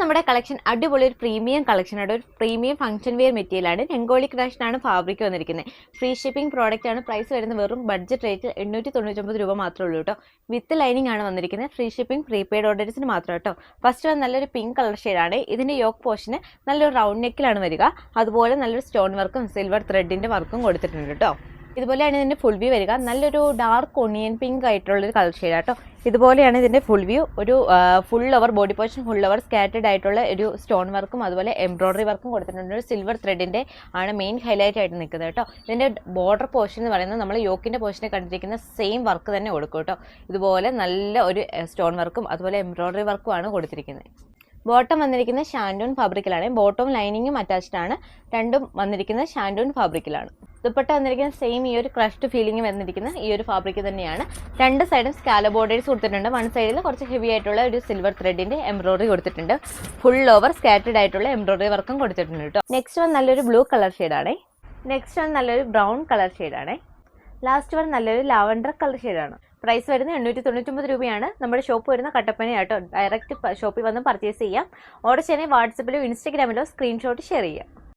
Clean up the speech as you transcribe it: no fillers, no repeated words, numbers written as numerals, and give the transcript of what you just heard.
നമ്മുടെ കളക്ഷൻ അടിപൊളി ഒരു പ്രീമിയം കളക്ഷൻ ആണ്. ഒരു പ്രീമിയം ഫംഗ്ഷൻ വെയർ മെറ്റീരിയൽ ആണ്. രംഗോളി ക്രഷ് ആണ് ഫാബ്രിക് വന്നിരിക്കുന്നത്. ഫ്രീ ഷിപ്പിംഗ് പ്രോഡക്റ്റ് ആണ്. പ്രൈസ് വരുന്നത് വെറും ബഡ്ജറ്റ് റേറ്റിൽ 899 രൂപ മാത്രമേ ഉള്ളൂ കേട്ടോ. വിത്ത് ലൈനിങ് ആണ് വന്നിരിക്കുന്നത്. ഫ്രീ ഷിപ്പിംഗ് പ്രീപെയ്ഡ് ഓർഡേഴ്സിന് മാത്രം കേട്ടോ. ഫസ്റ്റ് വന്ന് നല്ലൊരു പിങ്ക് കളർ ഷെയ്ഡാണ്. ഇതിന്റെ യോക്ക് പോർഷന് നല്ലൊരു റൗണ്ട് നെക്കിലാണ് വരിക. അതുപോലെ നല്ലൊരു സ്റ്റോൺ വർക്കും സിൽവർ ത്രെഡിന്റെ വർക്കും കൊടുത്തിട്ടുണ്ട് കേട്ടോ. ഇതുപോലെയാണ് ഇതിന്റെ ഫുൾ വ്യൂ വരിക. നല്ലൊരു ഡാർക്ക് ഒണിയൻ പിങ്ക് ആയിട്ടുള്ളൊരു കളർ ഷെയ്ഡ് കേട്ടോ. ഇതുപോലെയാണ് ഇതിന്റെ ഫുൾ വ്യൂ. ഒരു full over body portion full over scattered ആയിട്ടുള്ള ഒരു സ്റ്റോൺ വർക്കും അതുപോലെ എംബ്രോയിഡറി വർക്കും കൊടുത്തിട്ടുണ്ട്. ഒരു സിൽവർ ത്രെഡിന്റെ ആണ് മെയിൻ ഹൈലൈറ്റ് ആയിട്ട് നിൽക്കുന്നത് കേട്ടോ. ഇതിന്റെ ബോർഡർ പോർഷൻ എന്ന് പറയുന്നത് നമ്മൾ യോക്കിന്റെ പോർഷനെ കണ്ടിരിക്കുന്ന സെയിം വർക്ക് തന്നെ കൊടുക്കും കേട്ടോ. ഇതുപോലെ നല്ല ഒരു സ്റ്റോൺ വർക്കും അതുപോലെ എംബ്രോയിഡറി വർക്കും ആണ് കൊടുത്തിരിക്കുന്നത്. ബോട്ടം വന്നിരിക്കുന്നത് ഷാൻഡൂൺ ഫാബ്രിക്കിലാണ്. ബോട്ടവും ലൈനിങ്ങും അറ്റാച്ച്ഡ് ആണ്. രണ്ടും വന്നിരിക്കുന്നത് ഷാൻഡൂൺ ഫാബ്രിക്കിലാണ്. ദുപ്പട്ട വന്നിരിക്കുന്ന സെയിം ഈ ഒരു ക്രഷ്ഡ് ഫീലിംഗ് വന്നിരിക്കുന്ന ഈ ഒരു ഫാബ്രിക് തന്നെയാണ്. രണ്ട് സൈഡും സ്കാല ബോർഡേഴ്സ് കൊടുത്തിട്ടുണ്ട്. വൺ സൈഡിൽ കുറച്ച് ഹെവി ആയിട്ടുള്ള ഒരു സിൽവർ ത്രെഡിന്റെ എംബ്രോയിഡറി കൊടുത്തിട്ടുണ്ട്. ഫുൾ ഓവർ സ്കാറ്റേഡ് ആയിട്ടുള്ള എംബ്രോയിഡറി വർക്കും കൊടുത്തിട്ടുണ്ട് കേട്ടോ. നെക്സ്റ്റ് വൺ നല്ലൊരു ബ്ലൂ കളർ ഷെയ്ഡാണ്. നെക്സ്റ്റ് വൺ നല്ലൊരു ബ്രൗൺ കളർ ഷെയ്ഡാണ്. ലാസ്റ്റ് വൺ നല്ലൊരു ലാവൻഡർ കളർ ഷെയ്ഡാണ്. പ്രൈസ് വരുന്നത് 899 രൂപയാണ്. നമ്മുടെ ഷോപ്പ് വരുന്ന കട്ടപ്പനയാട്ടോ. ഡയറക്റ്റ് ഷോപ്പിൽ വന്ന് പർച്ചേസ് ചെയ്യാം. ഓർഡർ ചെയ്യാൻ വാട്സപ്പിലോ ഇൻസ്റ്റാഗ്രാമിലോ സ്ക്രീൻഷോട്ട് ഷെയർ ചെയ്യാം.